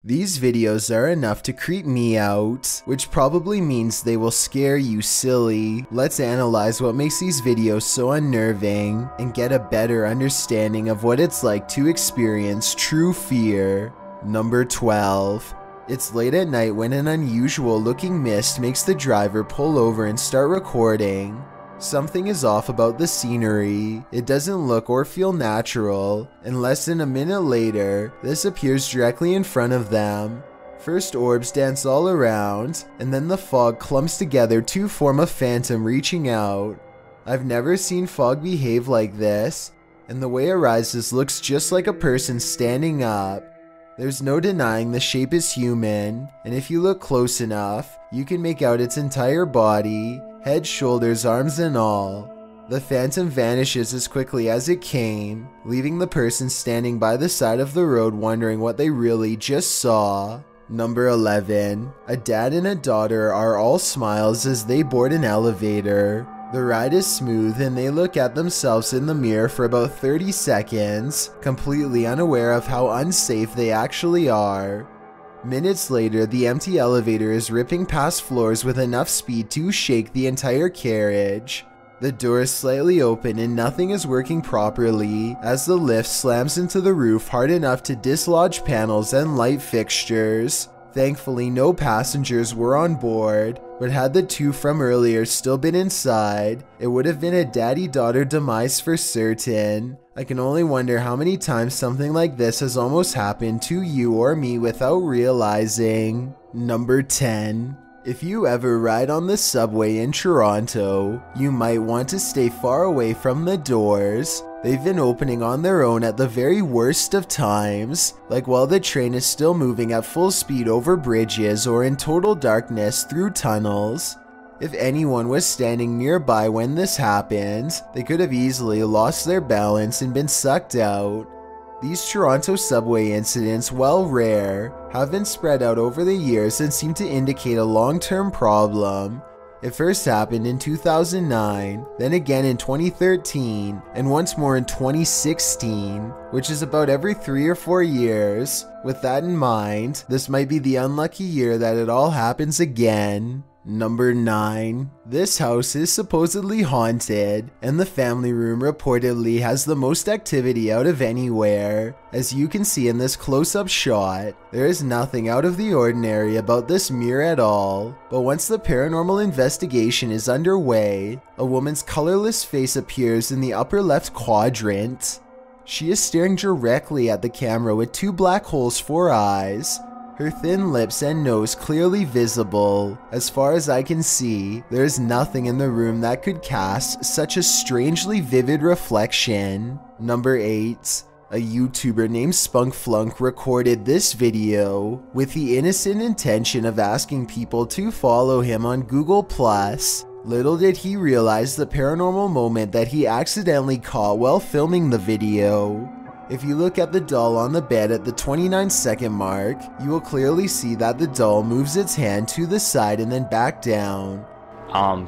These videos are enough to creep me out, which probably means they will scare you silly. Let's analyze what makes these videos so unnerving and get a better understanding of what it's like to experience true fear. Number 12. It's late at night when an unusual looking mist makes the driver pull over and start recording. Something is off about the scenery. It doesn't look or feel natural, and less than a minute later, this appears directly in front of them. First orbs dance all around, and then the fog clumps together to form a phantom reaching out. I've never seen fog behave like this, and the way it rises looks just like a person standing up. There's no denying the shape is human, and if you look close enough, you can make out its entire body. Head, shoulders, arms, and all. The phantom vanishes as quickly as it came, leaving the person standing by the side of the road wondering what they really just saw. Number 11. A dad and a daughter are all smiles as they board an elevator. The ride is smooth and they look at themselves in the mirror for about 30 seconds, completely unaware of how unsafe they actually are. Minutes later, the empty elevator is ripping past floors with enough speed to shake the entire carriage. The door is slightly open and nothing is working properly as the lift slams into the roof hard enough to dislodge panels and light fixtures. Thankfully, no passengers were on board, but had the two from earlier still been inside, it would have been a daddy-daughter demise for certain. I can only wonder how many times something like this has almost happened to you or me without realizing. Number 10. If you ever ride on the subway in Toronto, you might want to stay far away from the doors. They've been opening on their own at the very worst of times, like while the train is still moving at full speed over bridges or in total darkness through tunnels. If anyone was standing nearby when this happened, they could have easily lost their balance and been sucked out. These Toronto subway incidents, while rare, have been spread out over the years and seem to indicate a long-term problem. It first happened in 2009, then again in 2013, and once more in 2016, which is about every 3 or 4 years. With that in mind, this might be the unlucky year that it all happens again. Number 9. This house is supposedly haunted, and the family room reportedly has the most activity out of anywhere. As you can see in this close-up shot, there is nothing out of the ordinary about this mirror at all, but once the paranormal investigation is underway, a woman's colorless face appears in the upper left quadrant. She is staring directly at the camera with 2 black holes for eyes. Her thin lips and nose clearly visible. As far as I can see, there is nothing in the room that could cast such a strangely vivid reflection. Number 8. A YouTuber named Spunkflunk recorded this video with the innocent intention of asking people to follow him on Google+. Little did he realize the paranormal moment that he accidentally caught while filming the video. If you look at the doll on the bed at the 29-second mark, you will clearly see that the doll moves its hand to the side and then back down.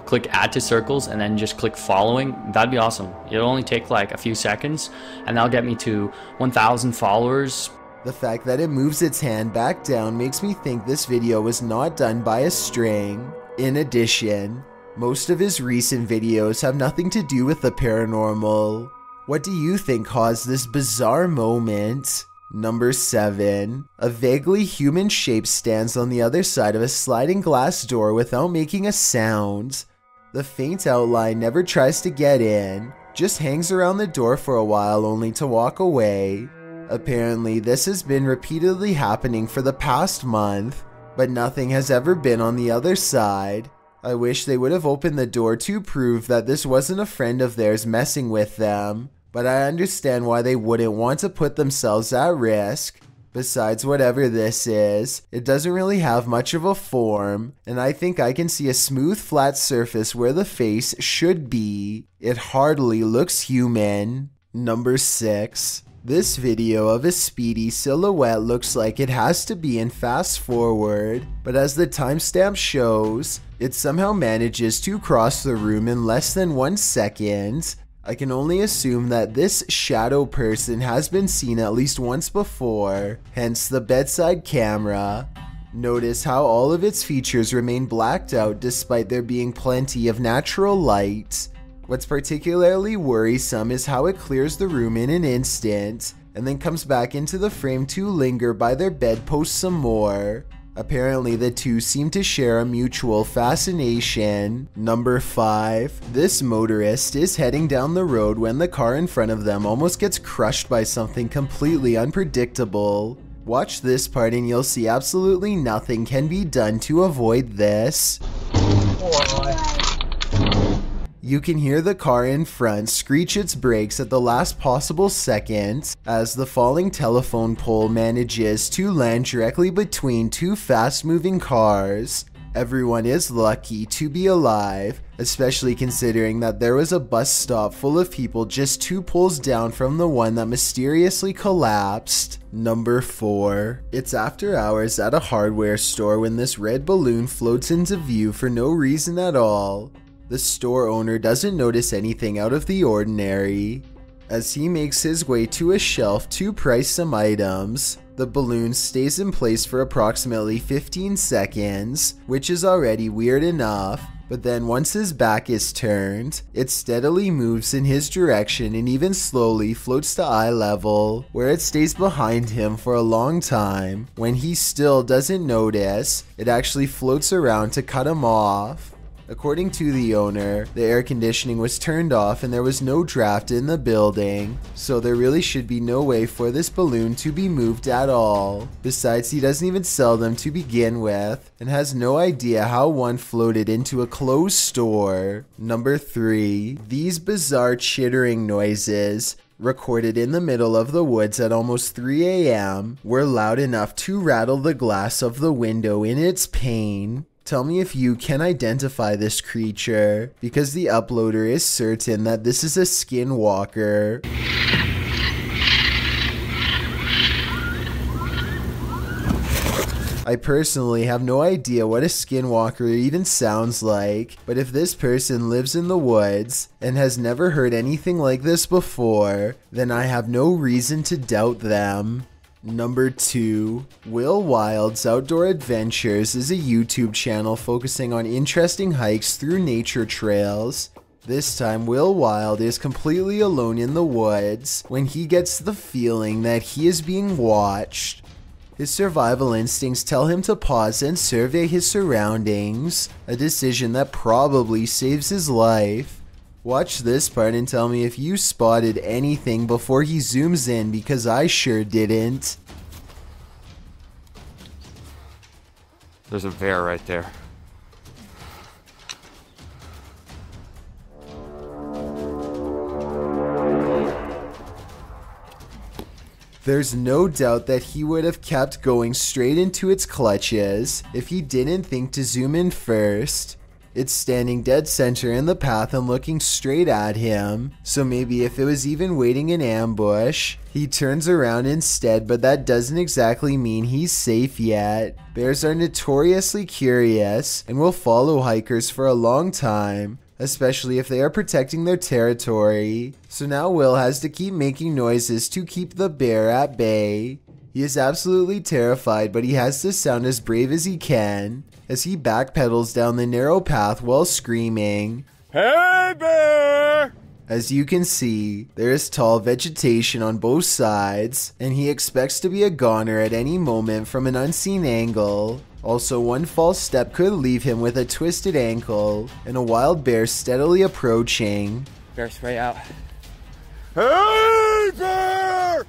Click add to circles and then just click following. That'd be awesome. It'll only take like a few seconds and that'll get me to 1,000 followers. The fact that it moves its hand back down makes me think this video was not done by a string. In addition, most of his recent videos have nothing to do with the paranormal. What do you think caused this bizarre moment? Number 7. A vaguely human shape stands on the other side of a sliding glass door without making a sound. The faint outline never tries to get in, just hangs around the door for a while only to walk away. Apparently, this has been repeatedly happening for the past month, but nothing has ever been on the other side. I wish they would have opened the door to prove that this wasn't a friend of theirs messing with them. But I understand why they wouldn't want to put themselves at risk. Besides, whatever this is, it doesn't really have much of a form, and I think I can see a smooth flat surface where the face should be. It hardly looks human. Number 6. This video of a speedy silhouette looks like it has to be in fast forward, but as the timestamp shows, it somehow manages to cross the room in less than 1 second. I can only assume that this shadow person has been seen at least once before, hence the bedside camera. Notice how all of its features remain blacked out despite there being plenty of natural light. What's particularly worrisome is how it clears the room in an instant, and then comes back into the frame to linger by their bedpost some more. Apparently the two seem to share a mutual fascination. Number 5. This motorist is heading down the road when the car in front of them almost gets crushed by something completely unpredictable. Watch this part and you'll see absolutely nothing can be done to avoid this. You can hear the car in front screech its brakes at the last possible second as the falling telephone pole manages to land directly between two fast-moving cars. Everyone is lucky to be alive, especially considering that there was a bus stop full of people just 2 poles down from the one that mysteriously collapsed. Number 4. It's after hours at a hardware store when this red balloon floats into view for no reason at all. The store owner doesn't notice anything out of the ordinary. As he makes his way to a shelf to price some items, the balloon stays in place for approximately 15 seconds, which is already weird enough, but then once his back is turned, it steadily moves in his direction and even slowly floats to eye level, where it stays behind him for a long time. When he still doesn't notice, it actually floats around to cut him off. According to the owner, the air conditioning was turned off and there was no draft in the building, so there really should be no way for this balloon to be moved at all. Besides, he doesn't even sell them to begin with, and has no idea how one floated into a closed store. Number 3. These bizarre chittering noises, recorded in the middle of the woods at almost 3 a.m., were loud enough to rattle the glass of the window in its pane. Tell me if you can identify this creature, because the uploader is certain that this is a skinwalker. I personally have no idea what a skinwalker even sounds like, but if this person lives in the woods and has never heard anything like this before, then I have no reason to doubt them. Number 2. Will Wild's Outdoor Adventures is a YouTube channel focusing on interesting hikes through nature trails. This time, Will Wild is completely alone in the woods when he gets the feeling that he is being watched. His survival instincts tell him to pause and survey his surroundings, a decision that probably saves his life. Watch this part and tell me if you spotted anything before he zooms in, because I sure didn't. There's a bear right there. There's no doubt that he would have kept going straight into its clutches if he didn't think to zoom in first. It's standing dead center in the path and looking straight at him, so maybe if it was even waiting in ambush, he turns around instead, but that doesn't exactly mean he's safe yet. Bears are notoriously curious and will follow hikers for a long time, especially if they are protecting their territory. So now Will has to keep making noises to keep the bear at bay. He is absolutely terrified, but he has to sound as brave as he can as he backpedals down the narrow path while screaming, "Hey bear!" As you can see, there is tall vegetation on both sides, and he expects to be a goner at any moment from an unseen angle. Also, one false step could leave him with a twisted ankle, and a wild bear steadily approaching. Bear spray out. Hey bear!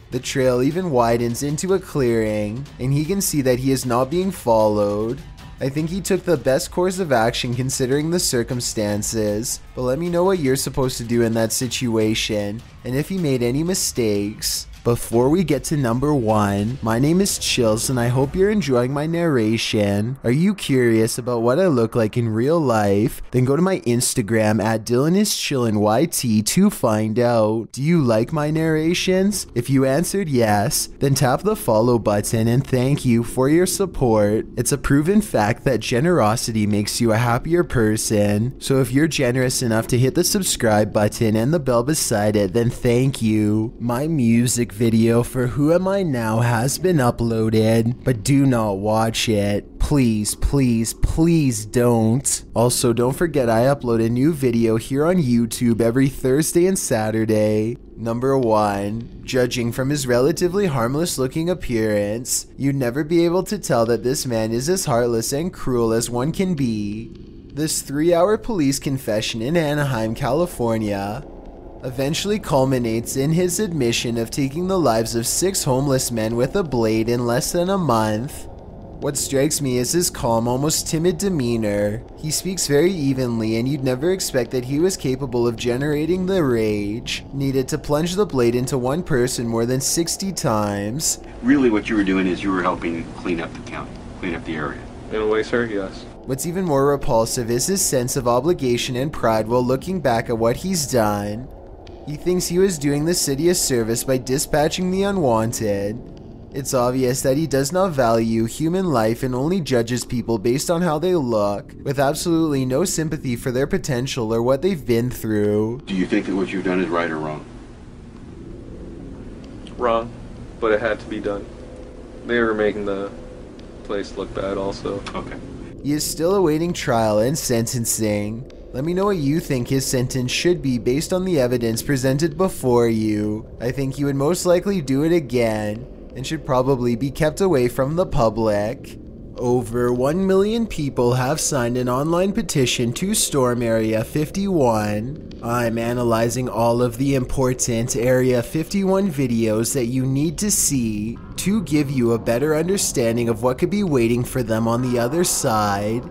The trail even widens into a clearing, and he can see that he is not being followed. I think he took the best course of action considering the circumstances, but let me know what you're supposed to do in that situation, and if he made any mistakes. Before we get to number 1, my name is Chills and I hope you're enjoying my narration. Are you curious about what I look like in real life? Then go to my Instagram at DylanIsChillinYT to find out. Do you like my narrations? If you answered yes, then tap the follow button and thank you for your support. It's a proven fact that generosity makes you a happier person. So if you're generous enough to hit the subscribe button and the bell beside it, then thank you. My music video for Who Am I Now has been uploaded, but do not watch it. Please, please, please don't. Also, don't forget I upload a new video here on YouTube every Thursday and Saturday. Number 1. Judging from his relatively harmless looking appearance, you'd never be able to tell that this man is as heartless and cruel as one can be. This 3-hour police confession in Anaheim, California, eventually culminates in his admission of taking the lives of 6 homeless men with a blade in less than a month. What strikes me is his calm, almost timid demeanor. He speaks very evenly and you'd never expect that he was capable of generating the rage needed to plunge the blade into one person more than 60 times. Really what you were doing is you were helping clean up the county, clean up the area. In a way, sir, yes. What's even more repulsive is his sense of obligation and pride while looking back at what he's done. He thinks he was doing the city a service by dispatching the unwanted. It's obvious that he does not value human life and only judges people based on how they look, with absolutely no sympathy for their potential or what they've been through. Do you think that what you've done is right or wrong? Wrong, but it had to be done. They were making the place look bad also. Okay. He is still awaiting trial and sentencing. Let me know what you think his sentence should be based on the evidence presented before you. I think he would most likely do it again and should probably be kept away from the public. Over 1 million people have signed an online petition to storm Area 51. I'm analyzing all of the important Area 51 videos that you need to see to give you a better understanding of what could be waiting for them on the other side.